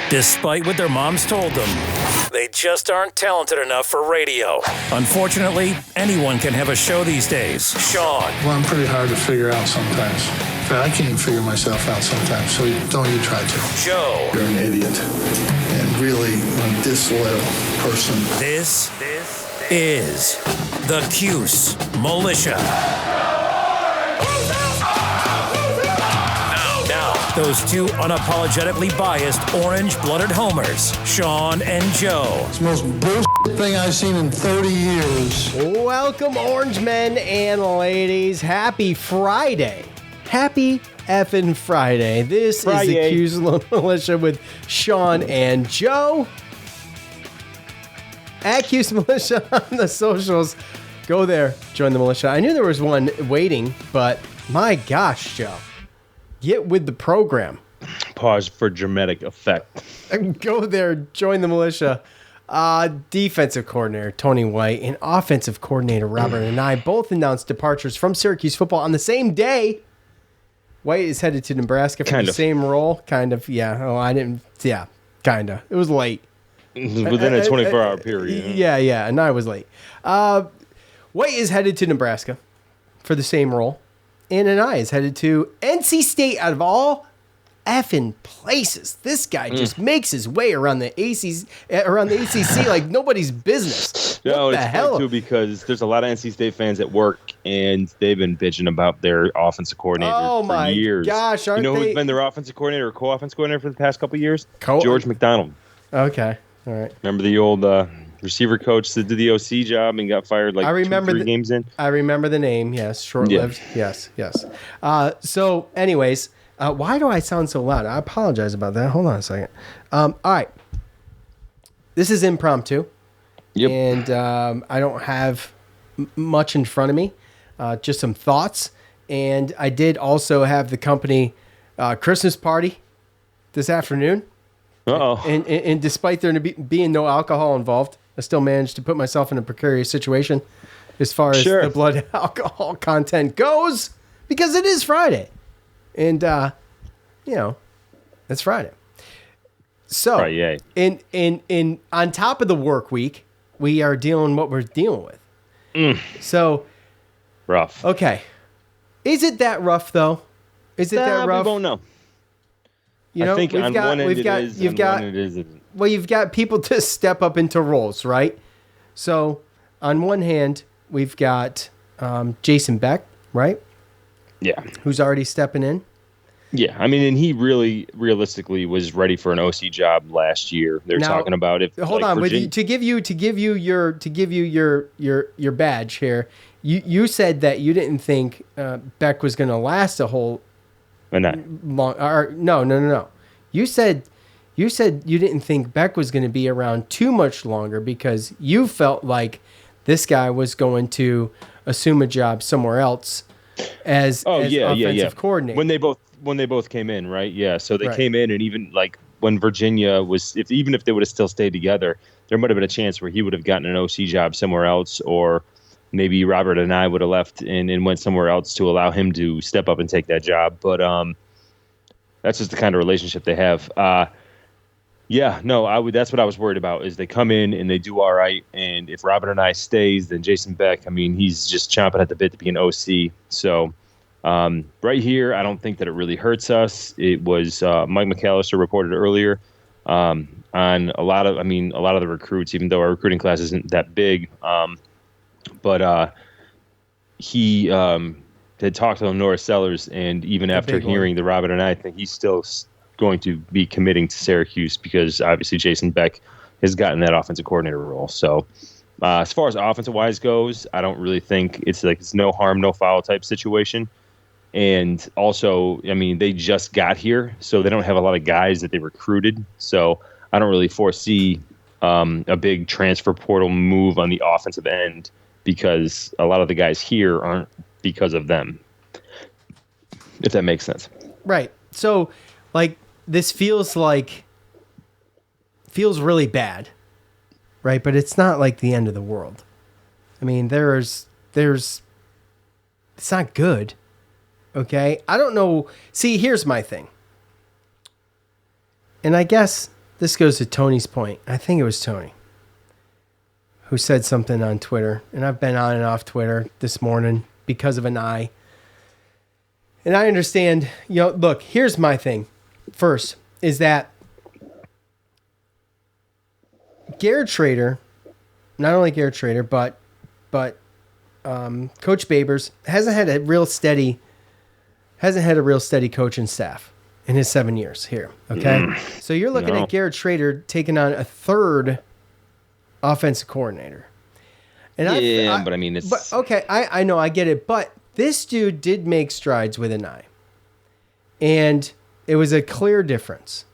Despite what their moms told them, they just aren't talented enough for radio. Unfortunately, anyone can have a show these days. Sean. Well, I'm pretty hard to figure out sometimes. In fact, I can't even figure myself out sometimes, so don't you try to. Joe. You're an idiot. And really a disloyal person. This is the Cuse Militia. Now, those two unapologetically biased orange-blooded homers, Sean and Joe. It's the most bullshit thing I've seen in 30 years. Welcome, orange men and ladies. Happy Friday. Happy effing Friday. This is the Cuse Militia with Sean and Joe. At Cuse Militia on the socials. Go there, join the militia. I knew there was one waiting, but my gosh, Joe. Get with the program. Pause for dramatic effect. Go there, join the militia. Defensive coordinator Tony White and offensive coordinator Robert Anae both announced departures from Syracuse football on the same day. White is headed to Nebraska for the same role. Kind of, yeah. Oh, I didn't, yeah, kind of. It was late. Within a 24-hour period. Yeah, and I was late. White is headed to Nebraska for the same role. And Anae is headed to NC State out of all effing places. This guy just makes his way around the ACC like nobody's business. No, what the it's hell? funny too because there's a lot of NC State fans at work, and they've been bitching about their offensive coordinator for years. Gosh, you know who's been their offensive coordinator or co-offensive coordinator for the past couple of years? George McDonald. Okay, all right. Remember the old receiver coach that did the OC job and got fired like 2-3 games in? I remember the name, yes. Short-lived. Yeah. Yes. So, anyways, why do I sound so loud? I apologize about that. Hold on a second. All right. This is impromptu. Yep. And I don't have much in front of me, just some thoughts. And I did also have the company Christmas party this afternoon. Uh-oh. And despite there being no alcohol involved, I still managed to put myself in a precarious situation as far as the blood alcohol content goes, because it is Friday. And, it's Friday. So, in on top of the work week, we are dealing what we're dealing with. So, rough. Okay. Is it that rough, though? Is it that rough? We won't know. You know, I think on one end it is, on one end it isn't. Well, you've got people to step up into roles, right? So, on one hand, we've got Jason Beck, right? Yeah. Who's already stepping in. Yeah, I mean, and he really, realistically, was ready for an OC job last year. They're talking about if. Hold on, to give you your badge here. You said that you didn't think Beck was going to last a whole. No. You said you didn't think Beck was going to be around too much longer because you felt like this guy was going to assume a job somewhere else as offensive coordinator. When they both came in, right? Yeah. So they came in, and even like when Virginia was, even if they would have still stayed together, there might have been a chance where he would have gotten an OC job somewhere else, or maybe Robert and I would have left and went somewhere else to allow him to step up and take that job. But that's just the kind of relationship they have. That's what I was worried about, is they come in and they do all right. And if Robert and I stays, then Jason Beck, I mean, he's just chomping at the bit to be an OC. So right here, I don't think that it really hurts us. It was Mike McAllister reported earlier on a lot of the recruits, even though our recruiting class isn't that big. But he had talked to Lenora Sellers, and even after hearing the Robert and I think he's still going to be committing to Syracuse because obviously Jason Beck has gotten that offensive coordinator role. So as far as offensive wise goes, I don't really think it's no harm, no foul type situation. And also, I mean, they just got here, so they don't have a lot of guys that they recruited. So I don't really foresee a big transfer portal move on the offensive end, because a lot of the guys here aren't because of them, if that makes sense. Right. So, this feels really bad, right? But it's not like the end of the world. I mean, it's not good. Okay. I don't know. See, here's my thing. And I guess this goes to Tony's point. I think it was Tony who said something on Twitter, and I've been on and off Twitter this morning because of Anae. And I understand, look, here's my thing. First, is that Garrett Schrader, not only Garrett Schrader, but Coach Babers hasn't had a real steady coaching staff in his 7 years here. Okay, so you're looking at Garrett Schrader taking on a third offensive coordinator. And but I mean, it's... But, okay, I know, I get it, but this dude did make strides with Anae. And it was a clear difference.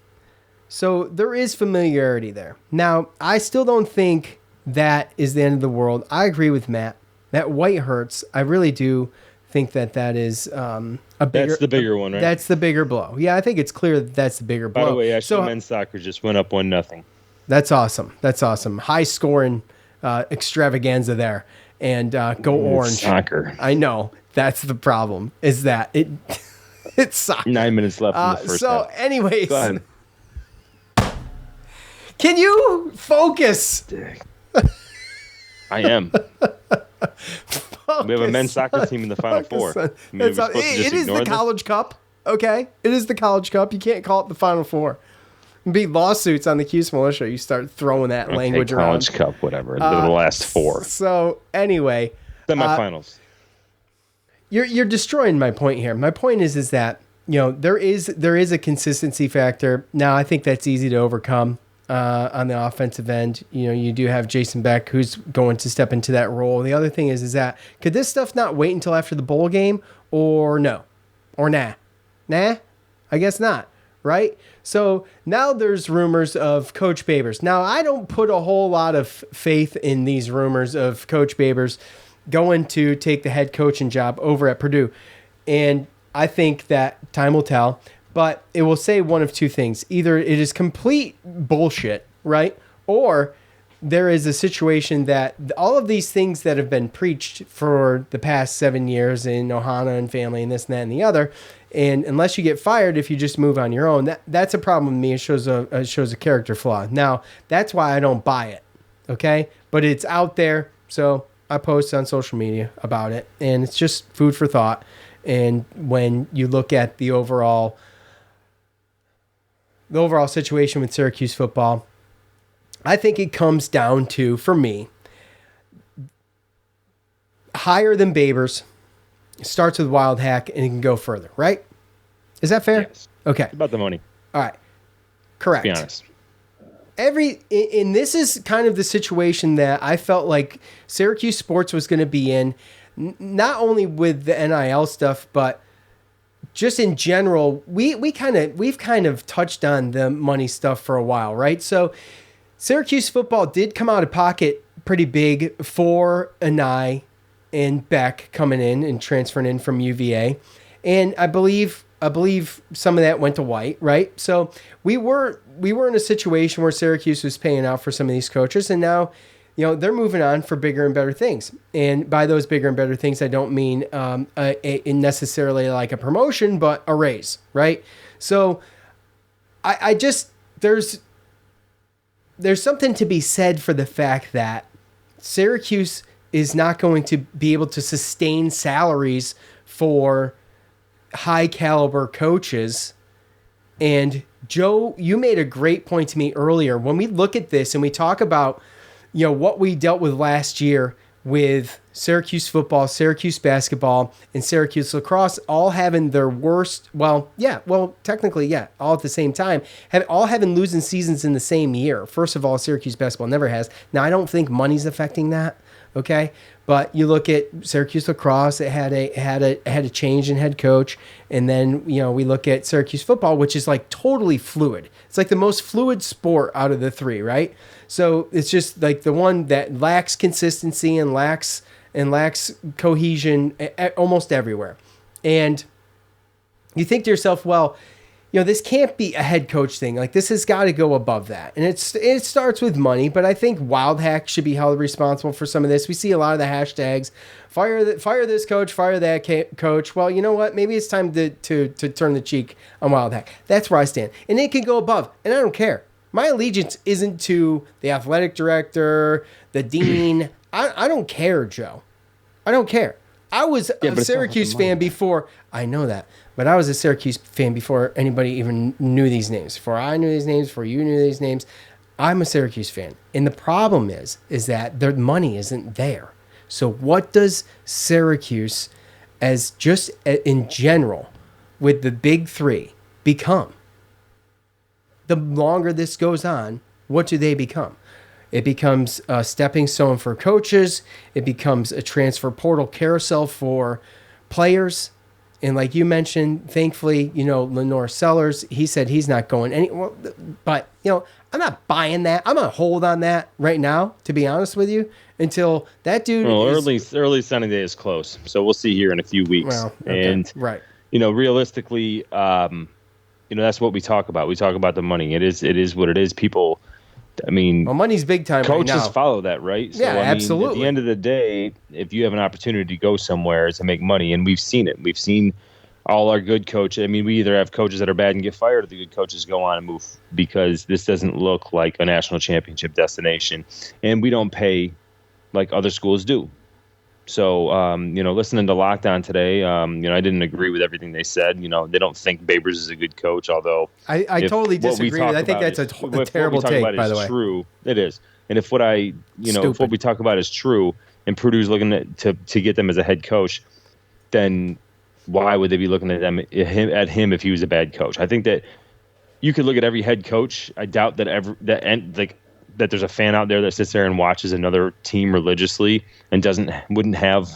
So there is familiarity there. Now, I still don't think that is the end of the world. I agree with Matt. That White hurts. I really do think that is that's the bigger one, right? That's the bigger blow. Yeah, I think it's clear that's the bigger blow. By the way, actually, men's soccer just went up 1-0. That's awesome. That's awesome. High scoring extravaganza there. And go orange. Soccer. I know. That's the problem. Is that it's soccer. 9 minutes left in the first half. So, anyways. Go ahead. Can you focus? I am. We have a men's soccer team in the Final Four. It is the College Cup, okay? It is the College Cup. You can't call it the Final Four. Be lawsuits on the Cuse Militia. You start throwing that language around. College Cup, whatever. The last four. So, anyway. Semifinals. You're destroying my point here. My point is that, there is a consistency factor. Now, I think that's easy to overcome. On the offensive end, you do have Jason Beck who's going to step into that role. The other thing is that could this stuff not wait until after the bowl game or no? Or nah? Nah? I guess not, right? So now there's rumors of Coach Babers. Now, I don't put a whole lot of faith in these rumors of Coach Babers going to take the head coaching job over at Purdue. And I think that time will tell. But it will say one of two things. Either it is complete bullshit, right? Or there is a situation that all of these things that have been preached for the past 7 years in Ohana and family and this and that and the other, and unless you get fired, if you just move on your own, that's a problem with me. It shows a character flaw. Now, that's why I don't buy it, okay? But it's out there, so I post on social media about it, and it's just food for thought. And when you look at the overall situation with Syracuse football, I think it comes down to, for me, higher than Babers, starts with Wild Hack, and it can go further, right? Is that fair? Yes. Okay. It's about the money. All right. Correct. Let's be honest. And this is kind of the situation that I felt like Syracuse sports was going to be in, not only with the NIL stuff, but just in general. We've kind of touched on the money stuff for a while, right? So Syracuse football did come out of pocket pretty big for Anae and Beck coming in and transferring in from UVA. And I believe some of that went to White, right? So we were in a situation where Syracuse was paying out for some of these coaches, and now, they're moving on for bigger and better things. And by those bigger and better things, I don't mean necessarily like a promotion, but a raise, right? So I just, there's something to be said for the fact that Syracuse is not going to be able to sustain salaries for high caliber coaches. And Joe, you made a great point to me earlier. When we look at this and we talk about, what we dealt with last year with Syracuse football, Syracuse basketball, and Syracuse lacrosse all having their worst, technically, all at the same time, all having losing seasons in the same year. First of all, Syracuse basketball never has. Now, I don't think money's affecting that, okay? But you look at Syracuse lacrosse, it had a change in head coach, and then we look at Syracuse football, which is like totally fluid. It's like the most fluid sport out of the three, right? So it's just like the one that lacks consistency and lacks cohesion almost everywhere. And you think to yourself, well, this can't be a head coach thing. Like, this has got to go above that. And it starts with money, but I think Wild Hack should be held responsible for some of this. We see a lot of the hashtags, fire this coach, fire that coach. Well, you know what? Maybe it's time to turn the cheek on Wild Hack. That's where I stand. And it can go above, and I don't care. My allegiance isn't to the athletic director, the dean. I don't care, Joe. I don't care. I was a Syracuse fan before. I know that. But I was a Syracuse fan before anybody even knew these names. Before I knew these names, before you knew these names. I'm a Syracuse fan. And the problem is that their money isn't there. So what does Syracuse, as just in general, with the big three, become? The longer this goes on, what do they become? It becomes a stepping stone for coaches. It becomes a transfer portal carousel for players. And like you mentioned, thankfully, Lenore Sellers, he said he's not going anywhere. But, I'm not buying that. I'm going to hold on that right now, to be honest with you, until that dude early signing day is close. So we'll see here in a few weeks. Well, okay. And, right. Realistically, that's what we talk about. We talk about the money. It is what it is. People, money's big time coaches right now. follow that, right? So, absolutely. At the end of the day, if you have an opportunity to go somewhere to make money, and we've seen it. We've seen all our good coaches. We either have coaches that are bad and get fired, or the good coaches go on and move, because this doesn't look like a national championship destination, and we don't pay like other schools do. So, listening to Lockdown today, I didn't agree with everything they said. They don't think Babers is a good coach, although I totally disagree. I think that's a terrible take, by the way. True, it is. And if what we talk about is true, and Purdue's looking to get them as a head coach, then why would they be looking at him if he was a bad coach? I think that you could look at every head coach. I doubt that that there's a fan out there that sits there and watches another team religiously and wouldn't have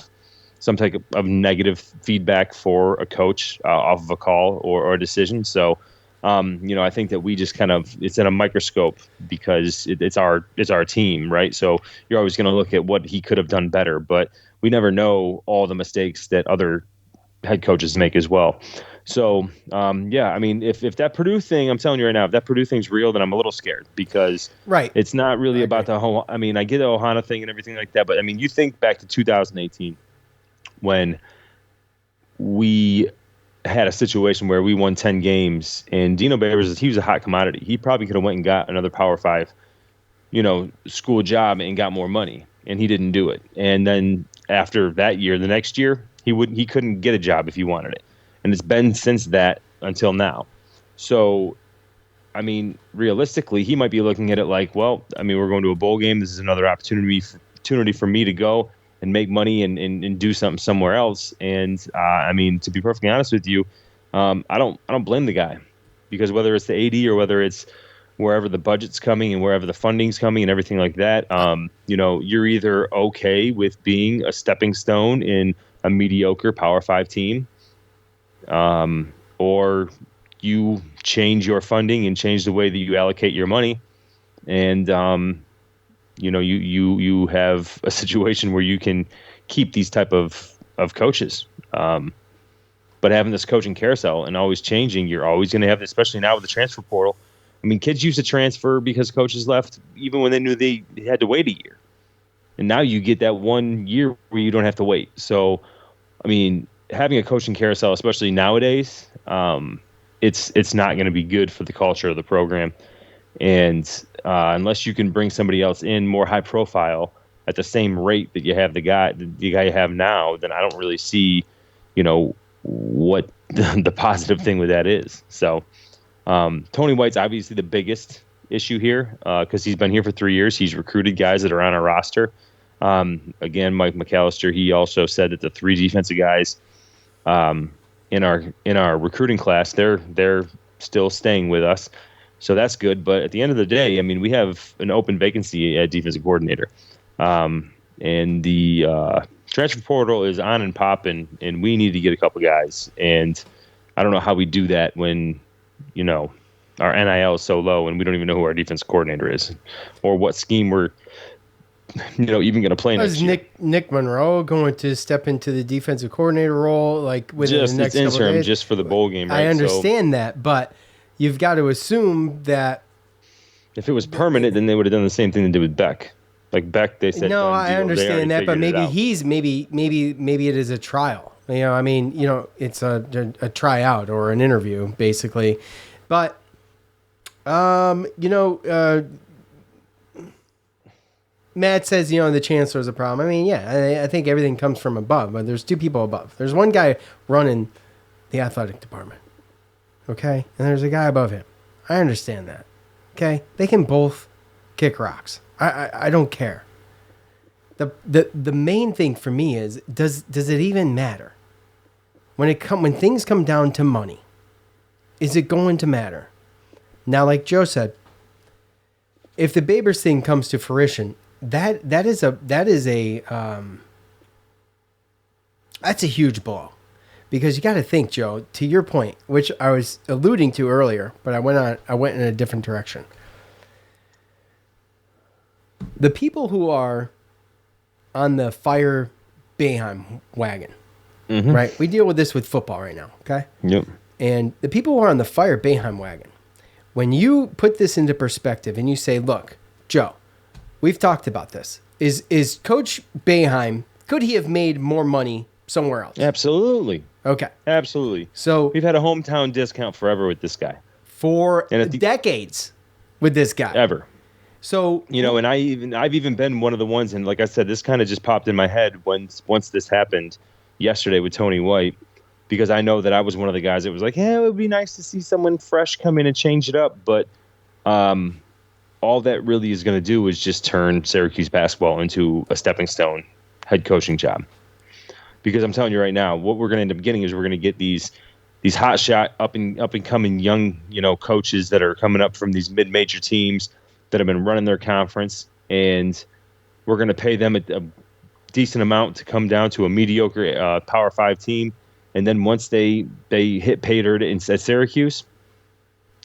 some type of negative feedback for a coach off of a call or a decision. So, I think that we just it's in a microscope because it's our team, right? So you're always going to look at what he could have done better, but we never know all the mistakes that other head coaches make as well. So, if that Purdue thing, I'm telling you right now, if that Purdue thing's real, then I'm a little scared, because it's not really about the whole, I get the Ohana thing and everything like that, but you think back to 2018 when we had a situation where we won 10 games and Dino Babers, he was a hot commodity. He probably could have went and got another Power 5, school job and got more money, and he didn't do it. And then after that year, the next year, he couldn't get a job if he wanted it. And it's been since that until now. So, realistically, he might be looking at it like, well, we're going to a bowl game. This is another opportunity for me to go and make money and do something somewhere else. And, to be perfectly honest with you, I don't blame the guy, because whether it's the AD or whether it's wherever the budget's coming and wherever the funding's coming and everything like that, you're either okay with being a stepping stone in a mediocre Power 5 team, or you change your funding and change the way that you allocate your money, and you have a situation where you can keep these type of coaches. But having this coaching carousel and always changing, you're always going to have, especially now with the transfer portal. Kids used to transfer because coaches left even when they knew they had to wait a year, and now you get that 1 year where you don't have to wait. So, having a coaching carousel, especially nowadays, it's not going to be good for the culture of the program. And unless you can bring somebody else in more high profile at the same rate that you have the guy you have now, then I don't really see, what the positive thing with that is. So Tony White's obviously the biggest issue here, because he's been here for 3 years. He's recruited guys that are on our roster. Again, Mike McAllister, he also said that the 3 defensive guys in our recruiting class, they're still staying with us. So that's good. But at the end of the day, we have an open vacancy at defensive coordinator. And the transfer portal is on and popping, and we need to get a couple guys. And I don't know how we do that when, our NIL is so low and we don't even know who our defense coordinator is or what scheme we're, even going to play next year. Nick Monroe going to step into the defensive coordinator role within the next couple of days? Just for the bowl game, right? I understand that, but you've got to assume that if it was permanent, then they would have done the same thing they did with Beck. Like Beck, they said. No, I understand that, but maybe maybe it is a trial. It's a tryout or an interview, basically. But You know, Matt says, you know, the chancellor's a problem. I mean, yeah, I think everything comes from above, but there's two people above. There's one guy running the athletic department, okay? And there's a guy above him. I understand that, okay? They can both kick rocks. I don't care. The main thing for me is, does it even matter? When things come down to money, is it going to matter? Now, like Joe said, if the Babers thing comes to fruition, that's a huge blow, because you got to think, Joe, to your point, which I was alluding to earlier, but I went in a different direction. The people who are on the fire Boeheim wagon, right? We deal with this with football right now, okay? Yep. And the people who are on the fire Boeheim wagon, when you put this into perspective and you say, look, Joe, we've talked about this. Is Coach Boeheim, could he have made more money somewhere else? Absolutely. Okay. Absolutely. So we've had a hometown discount forever with this guy. For decades with this guy. Ever. So, you know, and I've even been one of the ones, and like I said, this kind of just popped in my head once this happened yesterday with Tony White, because I know that I was one of the guys that was like, yeah, it would be nice to see someone fresh come in and change it up. But all that really is going to do is just turn Syracuse basketball into a stepping stone head coaching job. Because I'm telling you right now, what we're going to end up getting is we're going to get these hot shot up and coming young, you know, coaches that are coming up from these mid-major teams that have been running their conference, and we're going to pay them a decent amount to come down to a mediocre Power 5 team. And then once they hit pay dirt at Syracuse,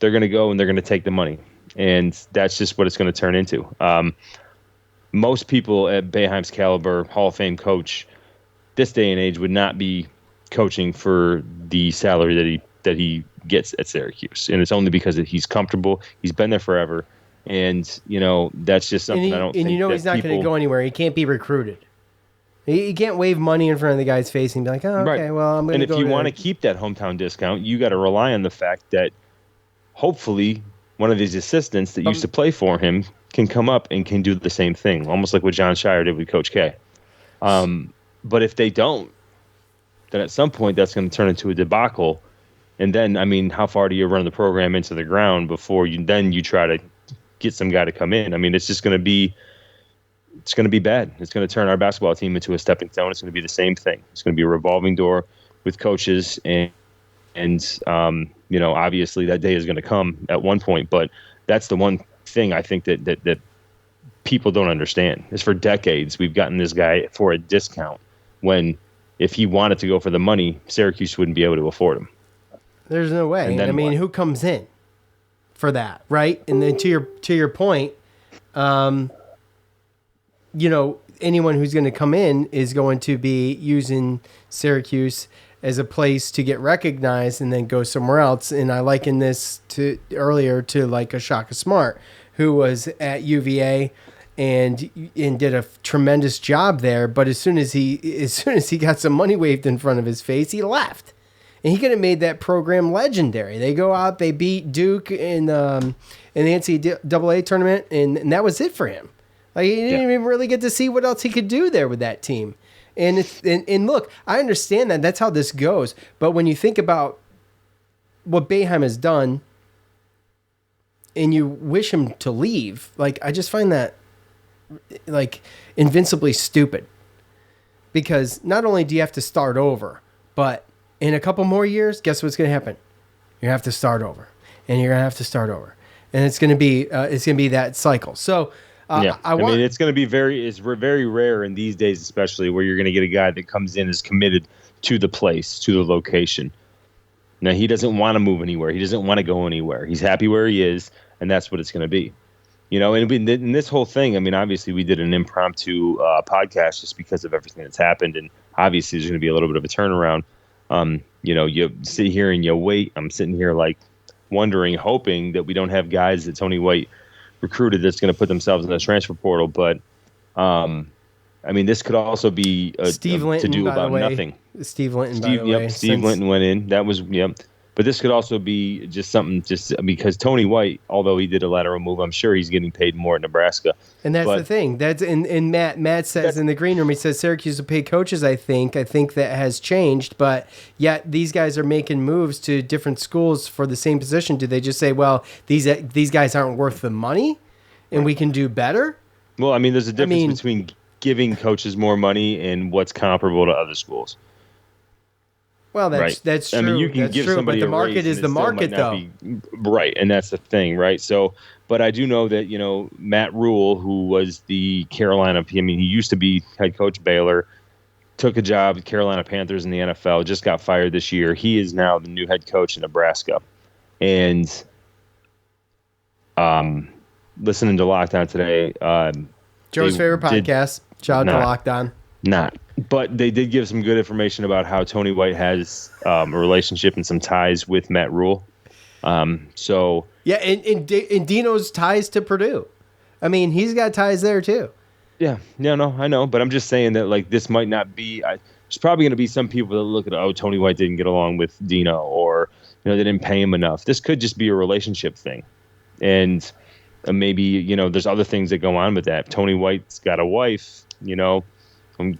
they're going to go and they're going to take the money. And that's just what it's going to turn into. Most people at Boeheim's caliber, Hall of Fame coach, this day and age would not be coaching for the salary that he gets at Syracuse. And it's only because he's comfortable. He's been there forever. And, you know, that's just something I don't think. And you know he's not going to go anywhere. He can't be recruited. You can't wave money in front of the guy's face and be like, oh, okay, right. well, I'm going to go. And if you want to keep that hometown discount, you got to rely on the fact that hopefully one of these assistants that used to play for him can come up and can do the same thing, almost like what John Shire did with Coach K. But if they don't, then at some point that's going to turn into a debacle. And then, I mean, how far do you run the program into the ground before you try to get some guy to come in? I mean, it's just going to be bad. It's going to turn our basketball team into a stepping stone. It's going to be the same thing. It's going to be a revolving door with coaches, and you know, obviously that day is going to come at one point. But that's the one thing I think that people don't understand is for decades we've gotten this guy for a discount when if he wanted to go for the money, Syracuse wouldn't be able to afford him. There's no way. I mean, who comes in for that, right? And then to your point, you know, anyone who's going to come in is going to be using Syracuse as a place to get recognized and then go somewhere else. And I liken this earlier to like a Shaka Smart, who was at UVA and did a tremendous job there. But as soon as he got some money waved in front of his face, he left. And he could have made that program legendary. They go out, they beat Duke in the NCAA tournament, and that was it for him. Like, he didn't even really get to see what else he could do there with that team. And look, I understand that. That's how this goes. But when you think about what Boeheim has done and you wish him to leave, like, I just find that, like, invincibly stupid. Because not only do you have to start over, but in a couple more years, guess what's going to happen? You have to start over. And you're going to have to start over. And it's going to be that cycle. So, I mean, it's going to be very rare in these days, especially where you're going to get a guy that comes in as committed to the place, to the location. Now, he doesn't want to move anywhere. He doesn't want to go anywhere. He's happy where he is, and that's what it's going to be. You know, and in this whole thing, I mean, obviously we did an impromptu podcast just because of everything that's happened, and obviously there's going to be a little bit of a turnaround. You know, you sit here and you wait. I'm sitting here like wondering, hoping that we don't have guys that Tony White recruited that's going to put themselves in the transfer portal. But, I mean, this could also be Steve Linton, to do by about the way. nothing. Steve Linton, by the way. Steve Linton went in. That was, But this could also be just something just because Tony White, although he did a lateral move, I'm sure he's getting paid more in Nebraska. And that's the thing. That's in Matt says in the green room, he says Syracuse will pay coaches, I think that has changed, but yet these guys are making moves to different schools for the same position. Do they just say, well, these guys aren't worth the money and we can do better? Well, I mean, there's a difference between giving coaches more money and what's comparable to other schools. Well, that's true. I mean, you can give somebody but the market is the market, though. Right, and that's the thing, right? So, but I do know that, Matt Rule, who was the Carolina, he used to be head coach Baylor, took a job at Carolina Panthers in the NFL, just got fired this year. He is now the new head coach in Nebraska. And listening to Lockdown today. Joe's favorite podcast, Shout out to Lockdown. But they did give some good information about how Tony White has a relationship and some ties with Matt Rule. So yeah, and Dino's ties to Purdue. I mean, he's got ties there too. Yeah, no, I know, but I'm just saying that like this might not be. There's probably going to be some people that look at Tony White didn't get along with Dino, or they didn't pay him enough. This could just be a relationship thing, and maybe there's other things that go on with that. Tony White's got a wife,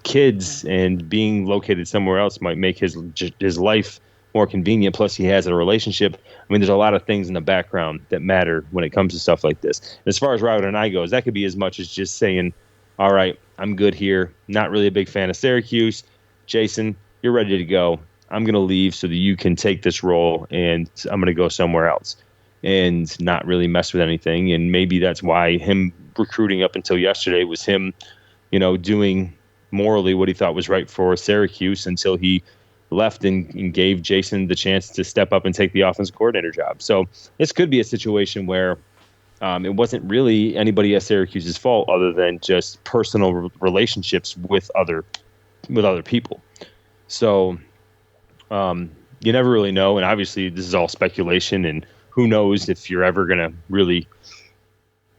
kids, and being located somewhere else might make his life more convenient. Plus, he has a relationship. I mean, there's a lot of things in the background that matter when it comes to stuff like this. As far as Robert and I goes, that could be as much as just saying, all right, I'm good here. Not really a big fan of Syracuse. Jason, you're ready to go. I'm going to leave so that you can take this role, and I'm going to go somewhere else and not really mess with anything. And maybe that's why him recruiting up until yesterday was him, doing morally what he thought was right for Syracuse until he left and gave Jason the chance to step up and take the offensive coordinator job. So this could be a situation where it wasn't really anybody at Syracuse's fault other than just personal relationships with other people. So you never really know. And obviously this is all speculation, and who knows if you're ever going to really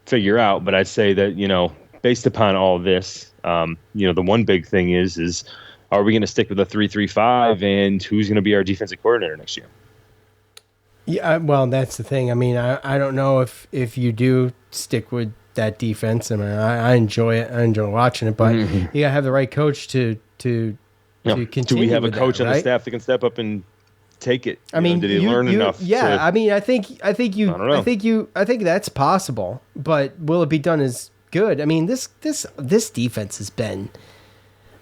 figure out. But I'd say that, based upon all this, the one big thing is are we going to stick with a 3-3-5, and who's going to be our defensive coordinator next year? Yeah, well, that's the thing. I mean, I don't know if you do stick with that defense. I mean, I enjoy it. I enjoy watching it, but you gotta have the right coach to continue. Do we have a coach on the staff that can step up and take it? I mean, did he learn enough? Yeah, I mean, I think that's possible, but will it be done as good? I mean, this defense has been.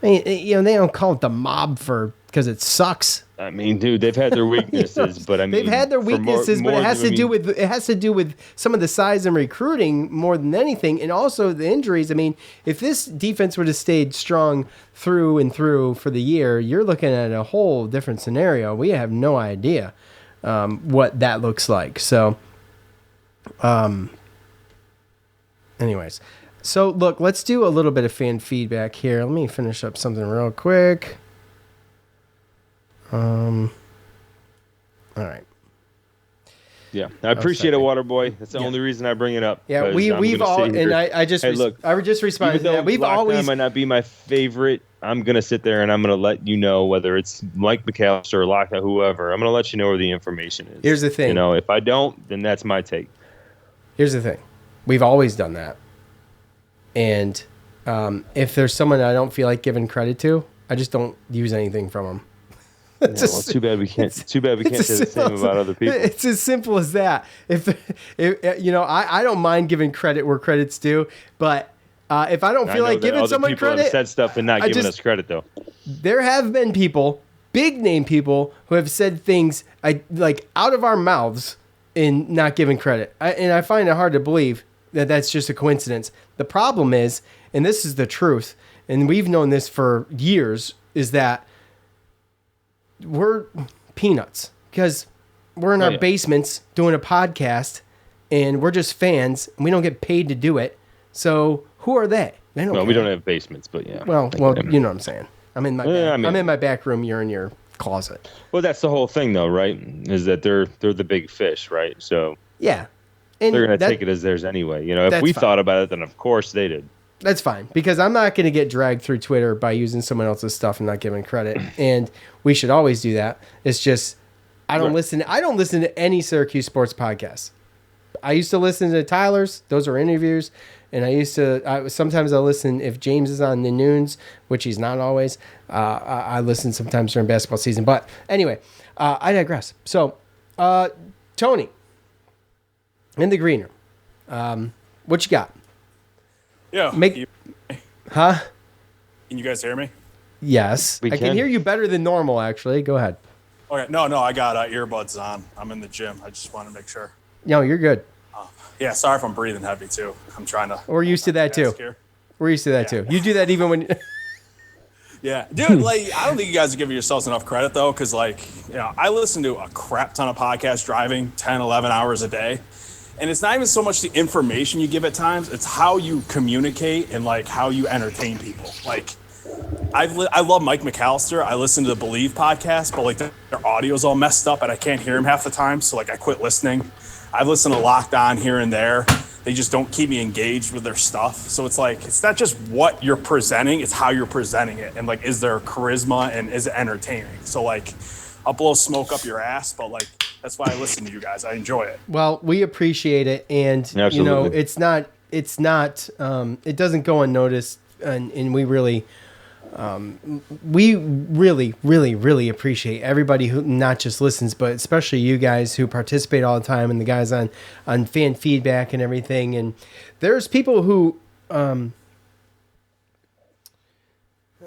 I mean, they don't call it the mob because it sucks. I mean, dude, they've had their weaknesses, but I mean, they've had their weaknesses, but it has to do with some of the size and recruiting more than anything, and also the injuries. I mean, if this defense would have stayed strong through and through for the year, you're looking at a whole different scenario. We have no idea what that looks like. So, anyways. So, look, let's do a little bit of fan feedback here. Let me finish up something real quick. All right. Yeah, I appreciate it, Waterboy. That's the only reason I bring it up. Yeah, we've all, and I just responded to that. We've always might not be my favorite. I'm gonna sit there and I'm gonna let you know whether it's Mike McAllister or Lockdown, whoever. I'm gonna let you know where the information is. Here's the thing. If I don't, then that's my take. Here's the thing. We've always done that. And if there's someone I don't feel like giving credit to, I just don't use anything from them. It's too bad we can't. Too bad we can't say the same about other people. It's as simple as that. If I don't mind giving credit where credit's due, but if I don't feel like giving someone credit, have said stuff and not giving us credit though. There have been people, big name people, who have said things like out of our mouths and not giving credit. And I find it hard to believe that that's just a coincidence. The problem is, and this is the truth, and we've known this for years, is that we're peanuts because we're in our basements doing a podcast and we're just fans and we don't get paid to do it. So who are they? They don't. Well, we don't have basements, but yeah. Well, you know what I'm saying. I'm in my I'm in my back room. You're in your closet. Well, that's the whole thing, though, right? Is that they're the big fish, right? So yeah. And they're going to take it as theirs anyway. If we thought about it, then of course they did. That's fine, because I'm not going to get dragged through Twitter by using someone else's stuff and not giving credit. And we should always do that. It's just I don't listen. I don't listen to any Syracuse sports podcasts. I used to listen to Tyler's. Those are interviews. And sometimes I listen if James is on the noons, which he's not always. I listen sometimes during basketball season. But anyway, I digress. So, Tony, in the green room, what you got? Yeah. Huh? Can you guys hear me? Yes. I can hear you better than normal, actually. Go ahead. Okay. No, I got earbuds on. I'm in the gym. I just want to make sure. No, you're good. Yeah, sorry if I'm breathing heavy, too. I'm trying to... We're used to that, too. We're used to that, too. You do that even when... Yeah. Dude, I don't think you guys are giving yourselves enough credit, though, because, I listen to a crap ton of podcasts driving 10, 11 hours a day. And it's not even so much the information you give at times. It's how you communicate and, how you entertain people. I love Mike McAllister. I listen to the Believe podcast, but, their audio's all messed up, and I can't hear him half the time, so, I quit listening. I've listened to Locked On here and there. They just don't keep me engaged with their stuff. So it's it's not just what you're presenting, it's how you're presenting it. And is there charisma and is it entertaining? So I'll blow smoke up your ass, but that's why I listen to you guys. I enjoy it. Well, we appreciate it. And, Absolutely. it doesn't go unnoticed. And we really, really, really appreciate everybody who not just listens, but especially you guys who participate all the time and the guys on fan feedback and everything. And there's people who,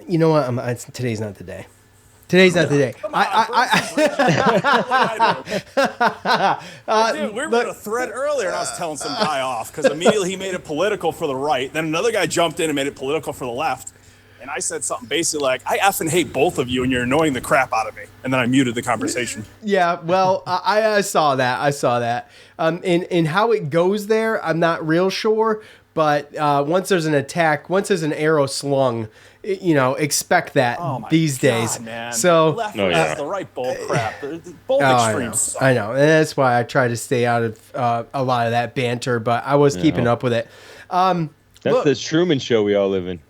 you know what? Today's not the day. Today's not the day. Dude, we were in a thread earlier, and I was telling some guy off because immediately he made it political for the right. Then another guy jumped in and made it political for the left. And I said something basically I effing hate both of you, and you're annoying the crap out of me. And then I muted the conversation. Yeah, well, I saw that. And how it goes there, I'm not real sure. But once there's an attack, once there's an arrow slung, expect that these days. Man. So left versus the right bull crap. Both extremes. I know. And that's why I try to stay out of a lot of that banter, but I was keeping up with it. That's the Truman Show we all live in.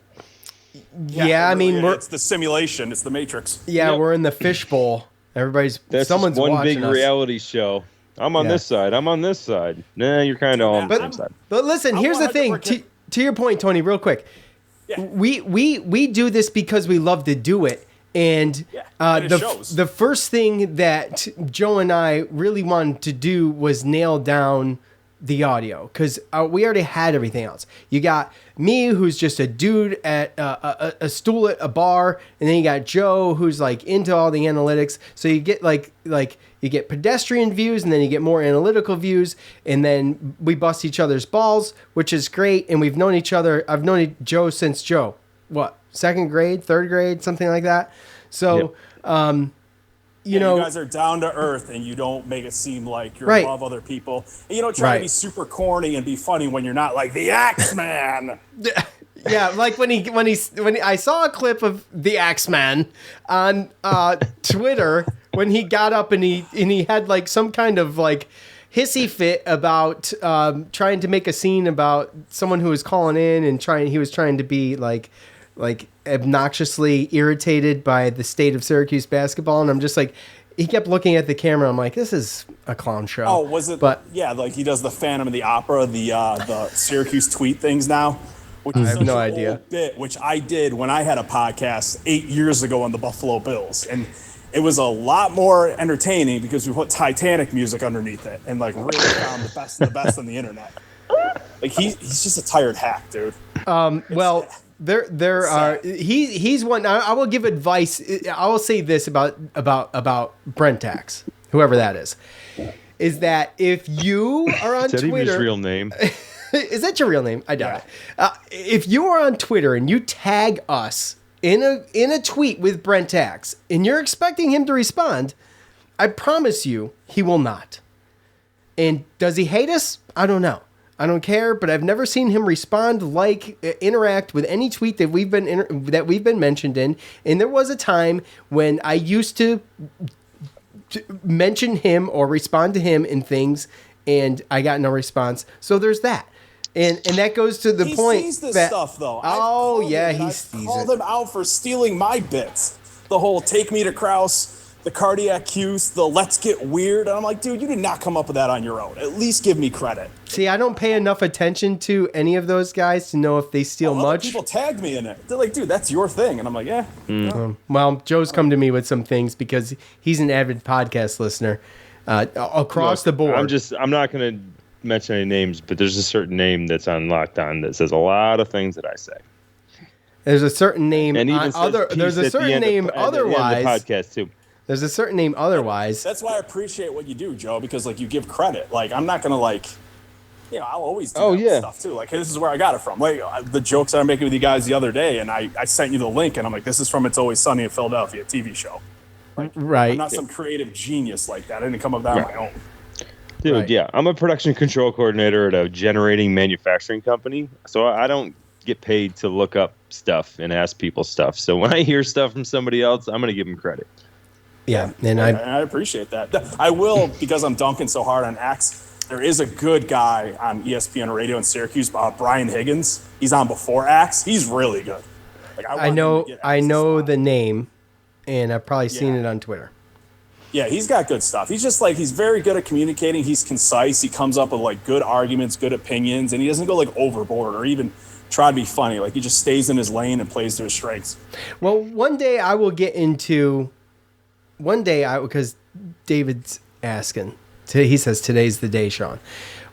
Yeah, I mean, it's the simulation. It's the Matrix. Yeah, We're in the fishbowl. Someone's one watching big us. reality show. I'm on this side. I'm on this side. Nah, you're kind of on the same side. But listen, here's the thing. To your point, Tony, real quick. Yeah. We do this because we love to do it. And the first thing that Joe and I really wanted to do was nail down the audio, because we already had everything else. You got me, who's just a dude at a stool at a bar, and then you got Joe, who's into all the analytics. So you get you get pedestrian views, and then you get more analytical views, and then we bust each other's balls, which is great. And we've known each other. I've known Joe since second grade, third grade, something like that. So. Yep. You guys are down to earth, and you don't make it seem like you're above other people. And you don't try to be super corny and be funny when you're not like the Axeman. Yeah, like when I saw a clip of the Axeman on Twitter when he got up and he had some kind of hissy fit about trying to make a scene about someone who was calling in and he was trying to be obnoxiously irritated by the state of Syracuse basketball, and I'm just he kept looking at the camera. I'm like, this is a clown show. Oh, was it? But yeah, he does the Phantom of the Opera, the Syracuse tweet things now. Which I have no idea. Bit, which I did when I had a podcast 8 years ago on the Buffalo Bills, and it was a lot more entertaining because we put Titanic music underneath it and really found the best of the best on the internet. He's just a tired hack, dude. Well. There are he's one. I will give advice. I will say this about Brentax, whoever that is that if you are on Twitter, Twitter, his real name. Is that your real name? I doubt it. If you are on Twitter and you tag us in a tweet with Brentax and you're expecting him to respond, I promise you he will not. And does he hate us? I don't know. I don't care, but I've never seen him respond, interact with any tweet that we've been mentioned in. And there was a time when I used to mention him or respond to him in things, and I got no response. So there's that, and that goes to the point. He sees this stuff though. Oh yeah, he sees it. I called him out for stealing my bits. The whole "take me to Krause" the cardiac cues, the let's get weird. And I'm like, dude, you did not come up with that on your own. At least give me credit. See, I don't pay enough attention to any of those guys to know if they steal much. People tagged me in it. They're like, dude, that's your thing. And I'm like, yeah. Well, Joe's come to me with some things because he's an avid podcast listener across the board. I'm not going to mention any names, but there's a certain name that's on Lockdown that says a lot of things that I say. There's a certain name. And even There's a certain name otherwise. The podcast too. There's a certain name otherwise. That's why I appreciate what you do, Joe, because like you give credit. Like I'm not gonna I'll always do that stuff too. Like, hey, this is where I got it from. Like the jokes that I'm making with you guys the other day, and I sent you the link, and I'm like, this is from It's Always Sunny in Philadelphia TV show. Like, right. I'm not some creative genius like that. I didn't come up with that on my own. Dude, Right. yeah, I'm a production control coordinator at a generating manufacturing company, so I don't get paid to look up stuff and ask people stuff. So when I hear stuff from somebody else, I'm going to give them credit. Yeah, and I appreciate that. I will, because I'm dunking so hard on Axe. There is a good guy on ESPN radio in Syracuse, Brian Higgins. He's on before Axe. He's really good. Like, I know the name, and I've probably seen it on Twitter. Yeah, he's got good stuff. He's just he's very good at communicating. He's concise. He comes up with good arguments, good opinions, and he doesn't go overboard or even try to be funny. Like he just stays in his lane and plays to his strengths. Well, one day I will get into. Because David's asking. He says today's the day, Sean.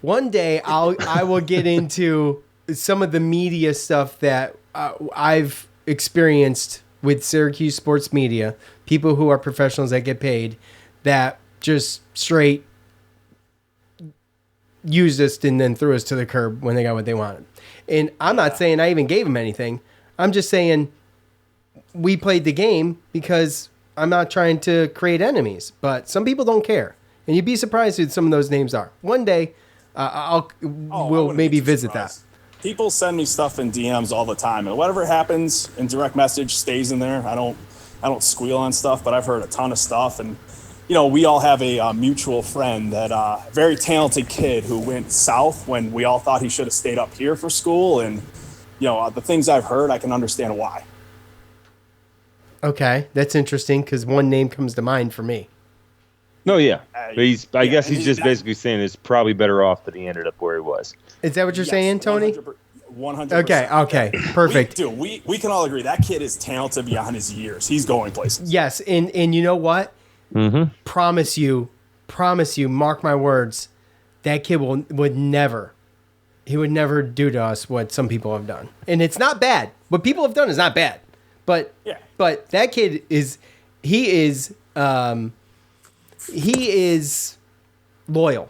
One day I will get into some of the media stuff that I've experienced with Syracuse sports media, people who are professionals that get paid, that just straight used us and then threw us to the curb when they got what they wanted. And I'm not saying I even gave them anything. I'm just saying we played the game because I'm not trying to create enemies. But some people don't care. And you'd be surprised who some of those names are. One day, we'll maybe visit that. People send me stuff in DMs all the time, and whatever happens in direct message stays in there. I don't squeal on stuff, but I've heard a ton of stuff, and we all have a mutual friend, that very talented kid who went south when we all thought he should have stayed up here for school, and the things I've heard, I can understand why. Okay, that's interesting because one name comes to mind for me. No, yeah. But I guess he's just basically saying it's probably better off that he ended up where he was. Is that what you're saying, Tony? 100%. Okay, perfect. We can all agree that kid is talented beyond his years. He's going places. Yes, and you know what? Mm-hmm. Promise you, mark my words, that kid would never do to us what some people have done. And it's not bad. What people have done is not bad. But that kid is loyal.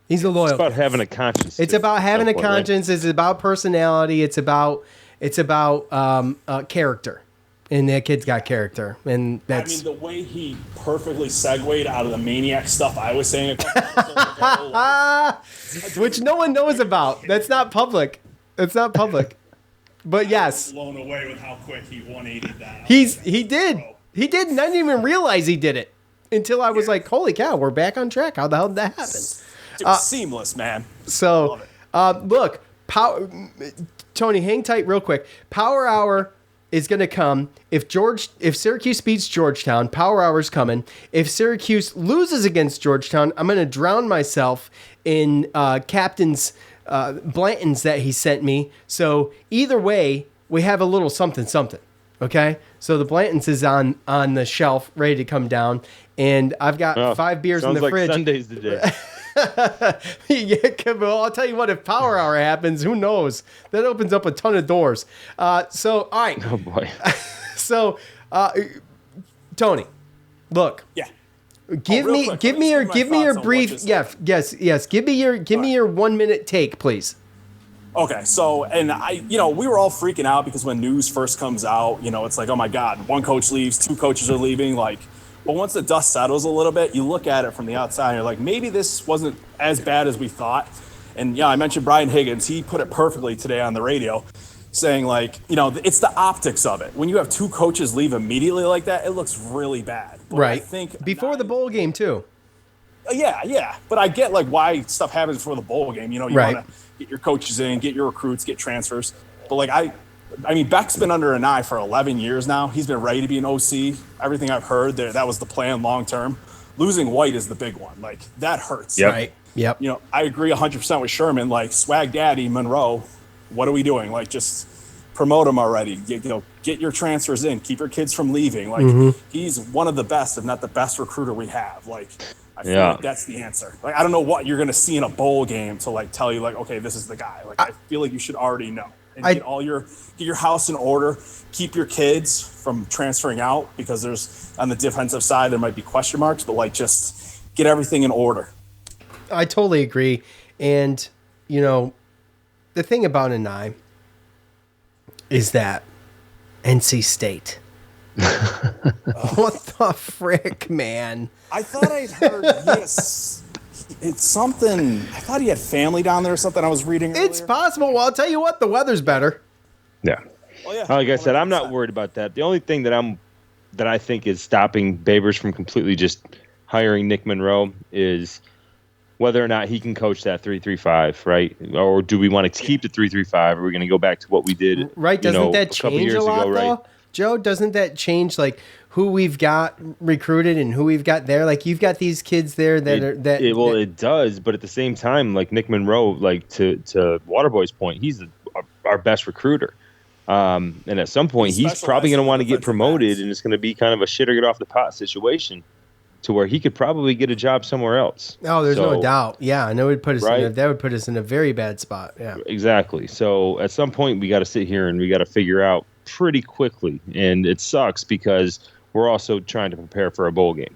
He's a loyal. It's about having a conscience. It's about having a conscience. Right? It's about personality. It's about character. And that kid's got character. And that's. The way he perfectly segued out of the maniac stuff I was saying a couple ago, which no one knows about. That's not public. But yes. I was blown away with how quick he 180'd that. He did. He did, and I didn't even realize he did it until I was like, holy cow, we're back on track. How the hell did that happen? Dude, seamless, man. So, look, Tony, hang tight real quick. Power Hour is going to come. If Syracuse beats Georgetown, Power Hour's coming. If Syracuse loses against Georgetown, I'm going to drown myself in Captain's Blanton's that he sent me. So either way, we have a little something. Okay? So the Blanton's is on the shelf, ready to come down. And I've got 5 beers in the fridge. Sounds like Sunday's the day. Yeah, well, I'll tell you what, if Power Hour happens, who knows? That opens up a ton of doors. So, all right. Oh, boy. So, Tony, look. Yeah. Give me your brief. Yes. Give me your 1 minute take, please. Okay, so, and we were all freaking out because when news first comes out, it's like, oh my God, 1 coach leaves, 2 coaches are leaving. But once the dust settles a little bit, you look at it from the outside and you're like, maybe this wasn't as bad as we thought. And I mentioned Brian Higgins. He put it perfectly today on the radio, saying it's the optics of it. When you have 2 coaches leave immediately like that, it looks really bad. But right. I think before the bowl game too. Yeah. But I get why stuff happens before the bowl game. You right. want to get your coaches in, get your recruits, get transfers. But I mean, Beck's been under Anae for 11 years now. He's been ready to be an OC. Everything I've heard, that was the plan long term. Losing White is the big one. Like, that hurts. Yep. Right. Yep. You know, I agree 100% with Sherman. Like, Swag Daddy, Monroe, what are we doing? Like, just promote him already. Get your transfers in. Keep your kids from leaving. Like, he's one of the best, if not the best recruiter we have. Like, I feel like that's the answer. Like, I don't know what you're going to see in a bowl game to, like, tell you, like, okay, this is the guy. Like, I feel like you should already know. And get your house in order. Keep your kids from transferring out, because there's, on the defensive side, there might be question marks, but, like, just get everything in order. I totally agree. And, you know, the thing about Anae is that NC State. What the frick, man? I thought I'd heard this. It's something. I thought he had family down there or something. I was reading earlier. It's possible. Well, I'll tell you what, the weather's better. Yeah. Oh, yeah. Like I said, I'm not worried about that. The only thing that I think is stopping Babers from completely just hiring Nick Monroe is whether or not he can coach that 3-3-5, right? Or do we want to keep the 3-3-5? Or are we going to go back to what we did? Right? Doesn't that change a lot, though? Right? Joe, doesn't that change, like, who we've got recruited and who we've got there? Like, you've got these kids there it does, but at the same time, like Nick Monroe, like to Waterboy's point, he's our best recruiter. And at some point, he's probably going to want to get promoted, and it's going to be kind of a shit or get off the pot situation, to where he could probably get a job somewhere else. Oh, there's no doubt. Yeah, and that would put us in a very bad spot. Yeah, exactly. So at some point, we got to sit here and we got to figure out pretty quickly, and it sucks because we're also trying to prepare for a bowl game.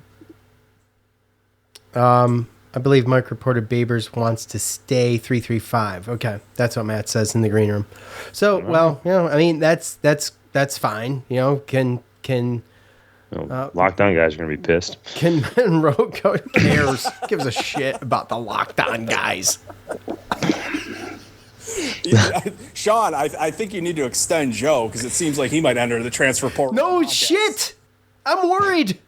I believe Mike reported Babers wants to stay 3-3-5. Okay, that's what Matt says in the green room. So, well, you know, I mean, that's fine. You know, lockdown guys are going to be pissed. Can Monroe go? Cares? Gives a shit about the lockdown guys. Sean, I think you need to extend Joe, because it seems like he might enter the transfer portal. No shit. I'm worried.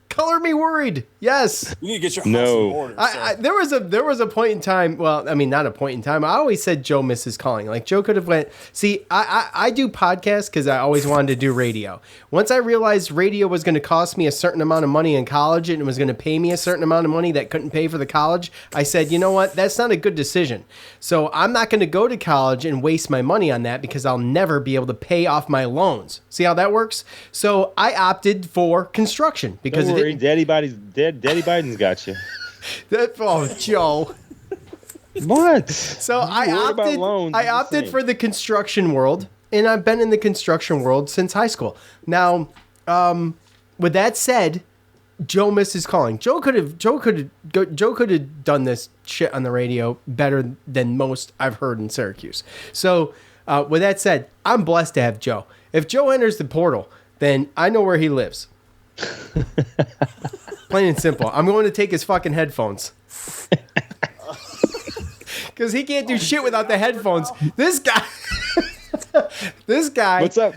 Color me worried. Yes. You need to get your house in order. There was a point in time. Well, I mean, not a point in time. I always said Joe misses calling. Like, Joe could have went. See, I do podcasts because I always wanted to do radio. Once I realized radio was going to cost me a certain amount of money in college, and it was going to pay me a certain amount of money that couldn't pay for the college, I said, you know what? That's not a good decision. So I'm not going to go to college and waste my money on that, because I'll never be able to pay off my loans. See how that works? So I opted for construction because Don't worry, Daddy Biden's got you. Joe. What? So I opted for the construction world, and I've been in the construction world since high school. Now, with that said, Joe misses calling. Joe could have done this shit on the radio better than most I've heard in Syracuse. So, with that said, I'm blessed to have Joe. If Joe enters the portal, then I know where he lives. Plain and simple. I'm going to take his fucking headphones. Because he can't do shit without the headphones. This guy. What's up?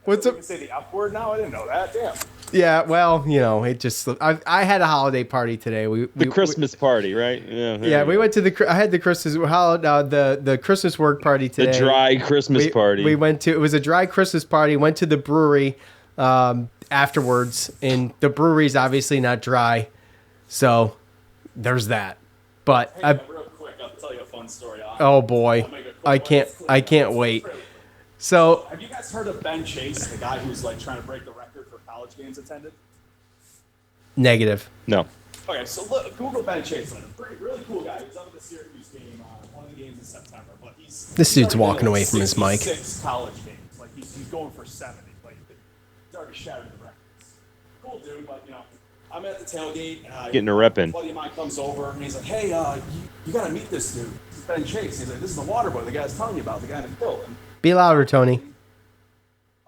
What's up? Say the F word now? I didn't know that. Damn. Yeah, well, you know, it just. I had a holiday party today. The Christmas party, right? Yeah, we went to I had the Christmas the Christmas work party today. The dry Christmas party. We went to. It was a dry Christmas party. Went to the brewery afterwards, and the brewery's obviously not dry, so there's that. But real quick, I'll tell you a fun story. Oh boy, I can't wait. So, have you guys heard of Ben Chase, the guy who's like trying to break the record for college games attended? Negative. No. Okay, so look, Google Ben Chase. Really cool guy. He was up at the Syracuse game, one of the games in September. But this dude's walking away from his mic. 6 college games. Like he's going for 70. Like he's already shattered the records. Cool dude, but you know, I'm at the tailgate. Getting a rep in. A buddy of mine comes over and he's like, "Hey, you got to meet this dude. It's Ben Chase." He's like, "This is the water boy, the guy I was telling you about, the guy in the field." Be louder, Tony.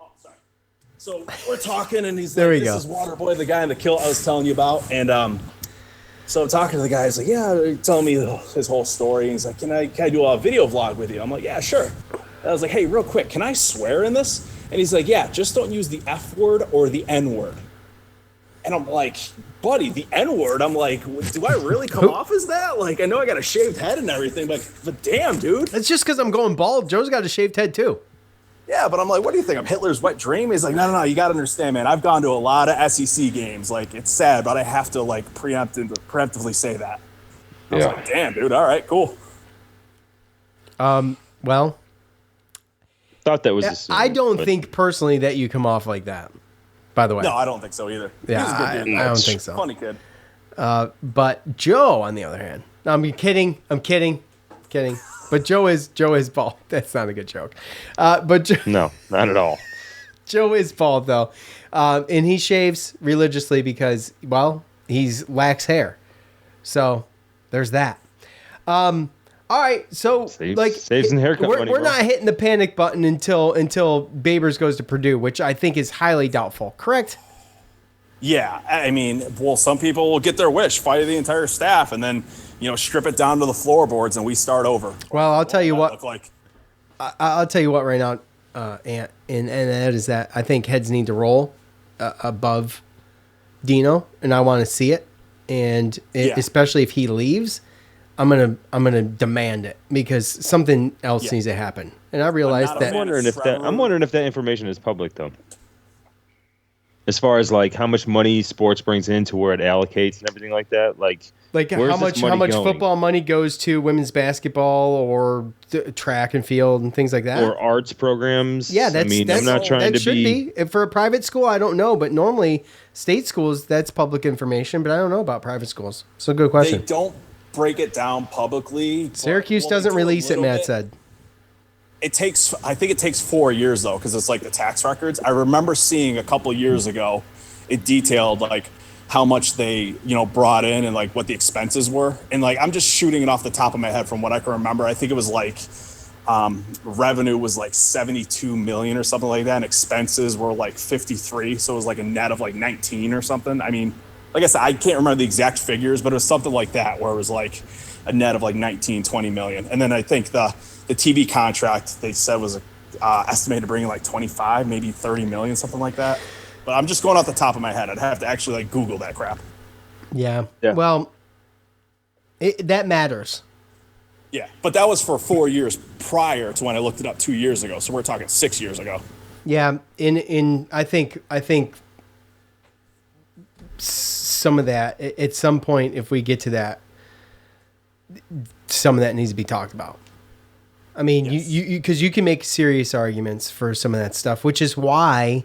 Oh, sorry. So we're talking, and he's there like, we "This go. is Waterboy, the guy in the kilt I was telling you about." And so I'm talking to the guy. He's like, "Yeah," telling me his whole story. And he's like, "Can I do a video vlog with you?" I'm like, "Yeah, sure." And I was like, "Hey, real quick, can I swear in this?" And he's like, "Yeah, just don't use the F word or the N word." And I'm like, buddy, the N-word. I'm like, do I really come off as that? Like, I know I got a shaved head and everything, but damn, dude. It's just because I'm going bald. Joe's got a shaved head too. Yeah, but I'm like, what do you think? I'm Hitler's wet dream? He's like, no, you got to understand, man. I've gone to a lot of SEC games. Like, it's sad, but I have to, like, preemptively say that. I was like, damn, dude. All right, cool. Well, Thought that was assumed, I don't but think personally that you come off like that, by the way. No, I don't think so either. Yeah, He's a good dude. I don't think so. Funny kid. But Joe, on the other hand, no, I'm kidding. But Joe is bald. That's not a good joke. But no, not at all. Joe is bald though, and he shaves religiously because, well, he's lacks hair. So there's that. All right, so saves in haircut money, we're bro. not hitting the panic button until Babers goes to Purdue, which I think is highly doubtful. Correct? Yeah, I mean, well, some people will get their wish, fire the entire staff, and then strip it down to the floorboards, and we start over. Well, I'll tell you what. Look like? I'll tell you what right now, Ant, and that is that I think heads need to roll above Dino, and I want to see it, and especially if he leaves. I'm gonna demand it because something else needs to happen. And I realize that I'm wondering if that information is public though. As far as like how much money sports brings in to where it allocates and everything like that, like how much football money goes to women's basketball or track and field and things like that, or arts programs. Yeah, I'm not trying to be for a private school. I don't know, but normally state schools that's public information. But I don't know about private schools. So good question. They don't break it down publicly. Syracuse doesn't release it, Matt said. I think it takes 4 years though, because it's like the tax records. I remember seeing a couple years ago, it detailed like how much they brought in and like what the expenses were, and like I'm just shooting it off the top of my head from what I can remember. I think it was like revenue was like 72 million or something like that, and expenses were like 53, so it was like a net of like 19 or something. I mean, like I said, I can't remember the exact figures, but it was something like that where it was like a net of like 19, 20 million. And then I think the TV contract they said was estimated to bring in like 25, maybe 30 million, something like that. But I'm just going off the top of my head. I'd have to actually like Google that crap. Yeah. Well, that matters. Yeah, but that was for 4 years prior to when I looked it up 2 years ago. So we're talking 6 years ago. Yeah. I think some of that at some point, if we get to that, some of that needs to be talked about. I mean, because you can make serious arguments for some of that stuff, which is why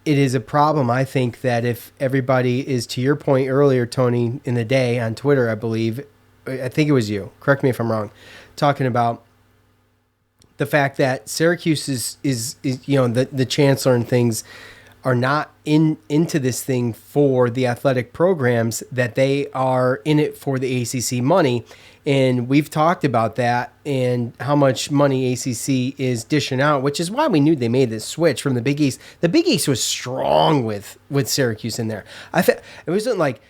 it is a problem. I think that if everybody is, to your point earlier, Tony, in the day on Twitter, I believe, I think it was you, correct me if I'm wrong, talking about the fact that Syracuse is the chancellor and things are not into this thing for the athletic programs, that they are in it for the ACC money. And we've talked about that and how much money ACC is dishing out, which is why we knew they made this switch from the Big East. The Big East was strong with Syracuse in there. It wasn't like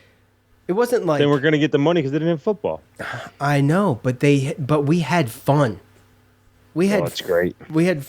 they were going to get the money because they didn't have football. I know, but we had fun. That's great. We had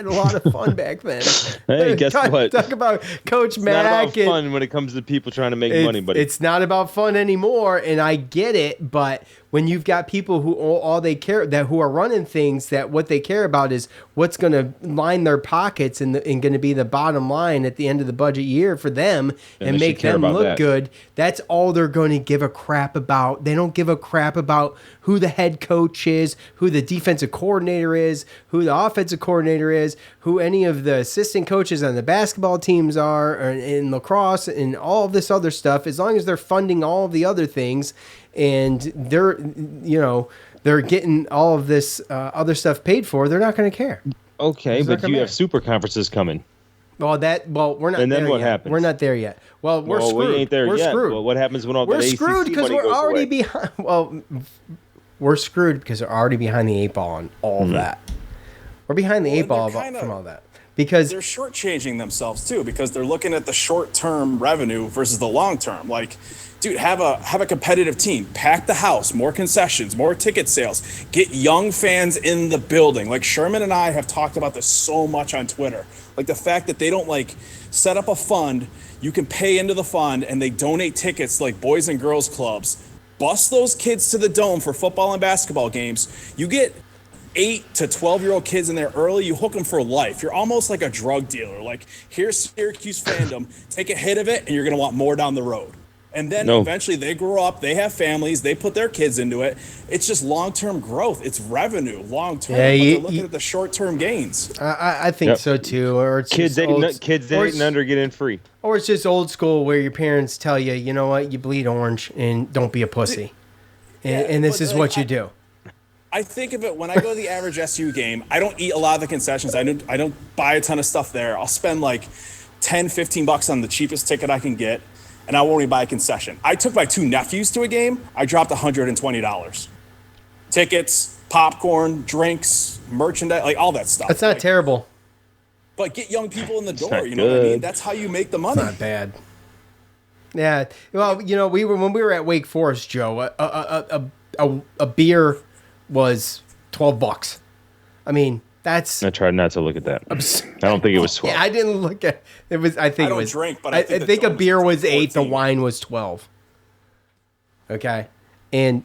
a lot of fun back then. Hey, guess what? Talk about Coach It's Mack. not about fun when it comes to people trying to make money, buddy. It's not about fun anymore, and I get it. But when you've got people who all they care who are running things, that what they care about is what's going to line their pockets and going to be the bottom line at the end of the budget year for them and make them look good. That's all they're going to give a crap about. They don't give a crap about who the head coach is, who the defensive coordinator is, who the offensive coordinator is, who any of the assistant coaches on the basketball teams are, or in lacrosse and all of this other stuff. As long as they're funding all of the other things and they're getting all of this other stuff paid for, they're not going to care. Okay, but you have super conferences coming. We're not. And then what yet. happens? We're not there yet. Well, we're screwed. We ain't there yet. Screwed. Well, what happens when all we're that screwed ACC because money we're goes already away? behind. Well, we're screwed because we're already behind the eight ball on all of that. We're behind the eight ball from all that because they're shortchanging themselves too, because they're looking at the short-term revenue versus the long-term. Like, dude, have a competitive team, pack the house, more concessions, more ticket sales, get young fans in the building. Like Sherman and I have talked about this so much on Twitter. Like the fact that they don't like set up a fund, you can pay into the fund and they donate tickets like boys and girls clubs. Bust those kids to the dome for football and basketball games. You get 8 to 12-year-old kids in there early, you hook them for life. You're almost like a drug dealer. Like, here's Syracuse fandom, take a hit of it, and you're going to want more down the road. And then eventually they grow up, they have families, they put their kids into it. It's just long-term growth. It's revenue long-term. Yeah, they're looking at the short-term gains. I think so, too. Or it's kids dating under get in free. Or it's just old school where your parents tell you, you know what, you bleed orange and don't be a pussy. And this is what you do. I think of it when I go to the average SU game, I don't eat a lot of the concessions. I don't buy a ton of stuff there. I'll spend like $10-15 on the cheapest ticket I can get, and I won't even buy a concession. I took my 2 nephews to a game. I dropped $120. Tickets, popcorn, drinks, merchandise, like all that stuff. That's not terrible. But get young people in the door, you know what I mean? That's how you make the money. It's not bad. Yeah. Well, you know, when we were at Wake Forest, Joe, a beer was $12. I mean, that's. I tried not to look at that. I don't think it was 12. Yeah, I didn't look at it. I don't drink, but I think a beer was 8. The wine was 12. Okay, and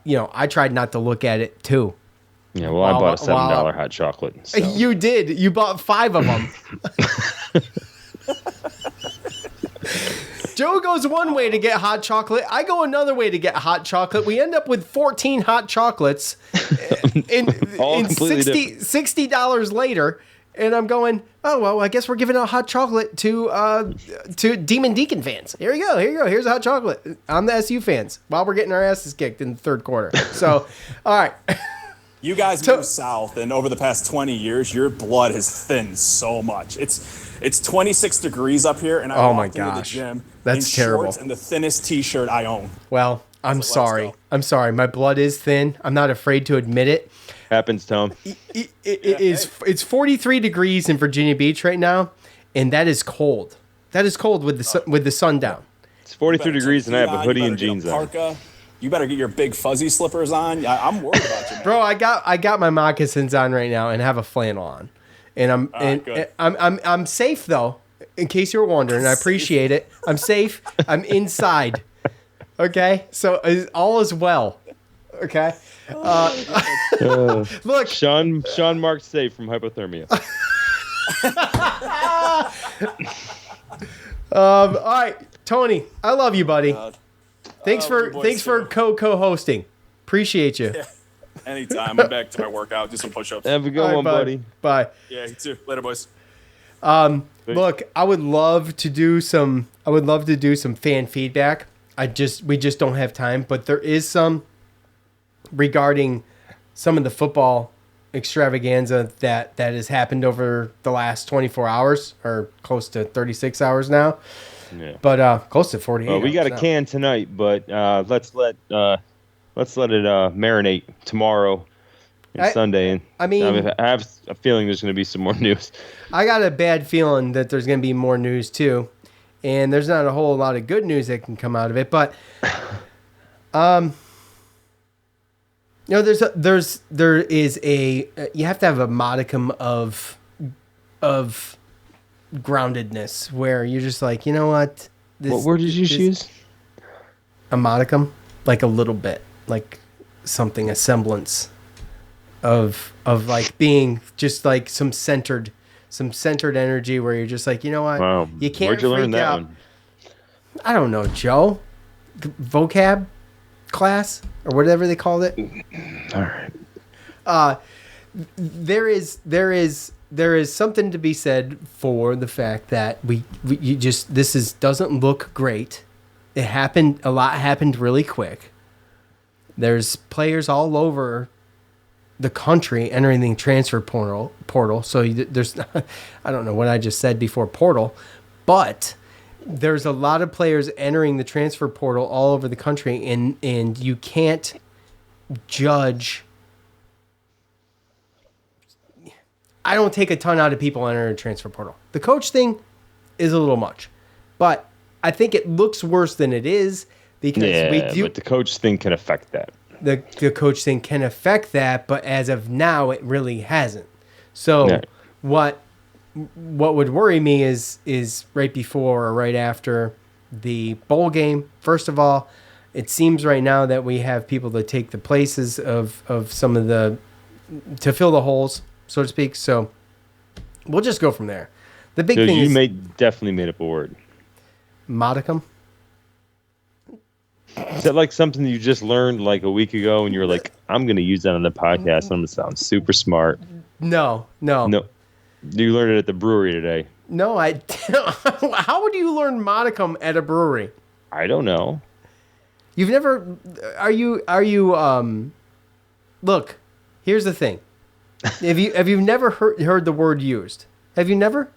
you know, I tried not to look at it too. Yeah, well, I bought a $7 hot chocolate. So. You did. You bought 5 of them. Joe goes one way to get hot chocolate. I go another way to get hot chocolate. We end up with 14 hot chocolates in $60 later. And I'm going, oh, well, I guess we're giving out hot chocolate to Demon Deacon fans. Here you go. Here's a hot chocolate. I'm the SU fans while we're getting our asses kicked in the third quarter. So, all right. You guys moved south, and over the past 20 years, your blood has thinned so much. It's 26 degrees up here, and I walked into the gym That's in terrible. shorts and the thinnest T-shirt I own. Well, I'm sorry. My blood is thin. I'm not afraid to admit it. Happens, Tom. It's 43 degrees in Virginia Beach right now, and that is cold. That is cold with the sun down. It's 43 degrees, and I have a hoodie and jeans on. You better get your big fuzzy slippers on. I'm worried about you, man. Bro. I got my moccasins on right now and have a flannel on, and I'm safe though. In case you were wondering, I appreciate it. I'm safe. I'm inside. Okay, so all is well. Okay. Look, Sean marked safe from hypothermia. All right, Tony, I love you, buddy. Thanks for co-hosting. Appreciate you. Yeah. Anytime. I'm back to my workout. Do some push-ups. Have a good one, buddy. Bye. Yeah, you too. Later, boys. Look, I would love to do some fan feedback. We just don't have time, but there is some regarding some of the football extravaganza that has happened over the last 24 hours or close to 36 hours now. Yeah. But close to 48. Well, we got a can tonight, but let's let it marinate tomorrow and Sunday. And I have a feeling there's going to be some more news. I got a bad feeling that there's going to be more news too, and there's not a whole lot of good news that can come out of it. But you know, there is you have to have a modicum of groundedness where you're just like, you know what? What word did you use? A modicum, like a little bit, like something, a semblance of like being just like some centered energy where you're just like, you know what? Wow. You can't Where'd you learn that out. one? I don't know, Joe. Vocab class or whatever they called it. All right. There is something to be said for the fact that doesn't look great. A lot happened really quick. There's players all over the country entering the transfer portal. So there's, I don't know what I just said before portal, but there's a lot of players entering the transfer portal all over the country, and you can't judge. I don't take a ton out of people entering the transfer portal. The coach thing is a little much, but I think it looks worse than it is. because we do. But the coach thing can affect that. The coach thing can affect that, but as of now, it really hasn't. So Yeah. what would worry me is right before or right after the bowl game. First of all, it seems right now that we have people to take the places of some of to fill the holes, so to speak. So we'll just go from there. The big thing is definitely made up a word. modicum. Is that like something you just learned like a week ago and you were like, I'm going to use that on the podcast. I'm going to sound super smart. No. No. You learned it at the brewery today. No, how would you learn modicum at a brewery? I don't know. You've never, are you, look, here's the thing. Have you never heard the word used? Have you never?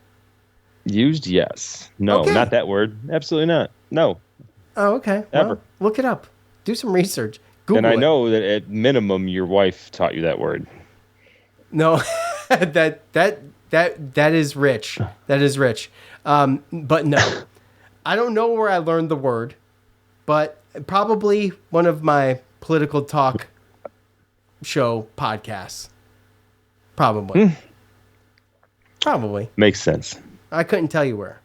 Used, yes. No, Okay. not that word. Absolutely not. No. Oh, okay. Ever. Well, look it up. Do some research. Google And I it. know that at minimum your wife taught you that word. No, that is rich. That is rich. But no, I don't know where I learned the word, but probably one of my political talk show podcasts. Probably. Probably. Makes sense. I couldn't tell you where.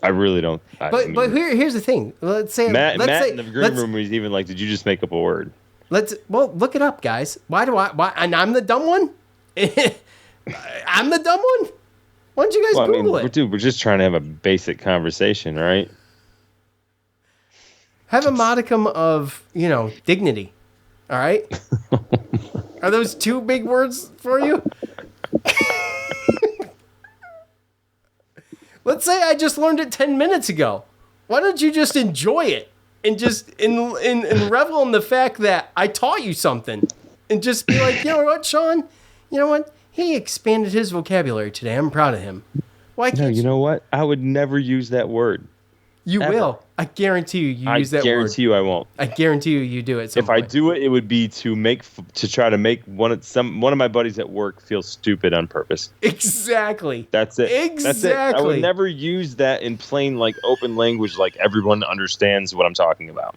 I really don't. But here's the thing. Let's say Matt in the green room was even like, did you just make up a word? Look it up, guys. Why and I'm the dumb one? I'm the dumb one? Why don't you guys Google it? Dude, we're just trying to have a basic conversation, right? Have a modicum of, dignity. All right? Are those two big words for you? Let's say I just learned it 10 minutes ago. Why don't you just enjoy it and just and revel in the fact that I taught you something and just be like, you know what, Sean? You know what? He expanded his vocabulary today. I'm proud of him. Why can't No, you know what? I would never use that word. You ever. will. I guarantee you use that word. I guarantee you I won't. I guarantee you do it. If I do it, it would be to try to make one of my buddies at work feel stupid on purpose. Exactly. That's it. Exactly. That's it. I would never use that in plain like open language, like everyone understands what I'm talking about.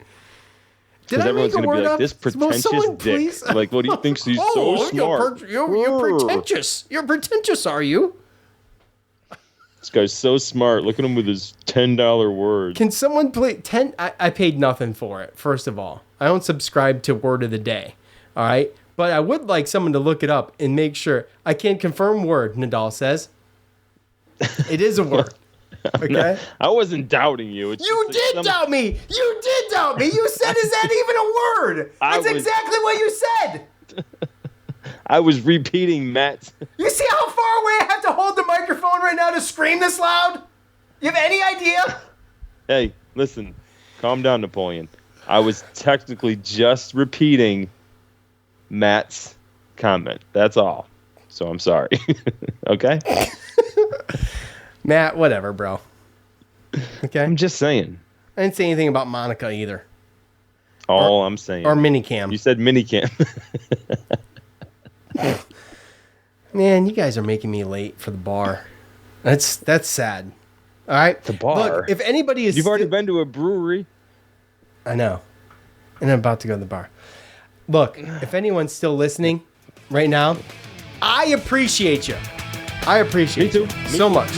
Did I make a word like, up? this pretentious dick. Please? Like, what do you think? He's so smart. You're pretentious. You're pretentious, are you? This guy's so smart. Look at him with his $10 word. Can someone please I paid nothing for it, first of all. I don't subscribe to Word of the Day. All right? But I would like someone to look it up and make sure. I can't confirm word, Nadal says. It is a word. Okay? I wasn't doubting you. You did doubt me. You did doubt me. You said, is that even a word? That's exactly what you said. I was repeating Matt's. You see how far away I have to hold the microphone right now to scream this loud? You have any idea? Hey, listen. Calm down, Napoleon. I was technically just repeating Matt's comment. That's all. So I'm sorry. Okay? Matt, whatever, bro. Okay? I'm just saying. I didn't say anything about Monica either. I'm saying. Or minicam. You said minicam. Man, you guys are making me late for the bar. That's sad. All right? The bar? Look, if anybody is... You've already been to a brewery. I know. And I'm about to go to the bar. Look, if anyone's still listening right now, I appreciate you. I appreciate you so much.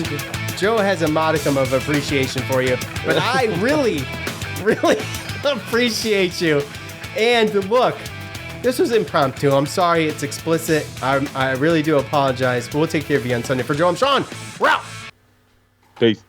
Joe has a modicum of appreciation for you, but I really, really appreciate you. And look, this was impromptu. I'm sorry it's explicit. I really do apologize, but we'll take care of you on Sunday. For Joe, I'm Sean. We're out. Peace.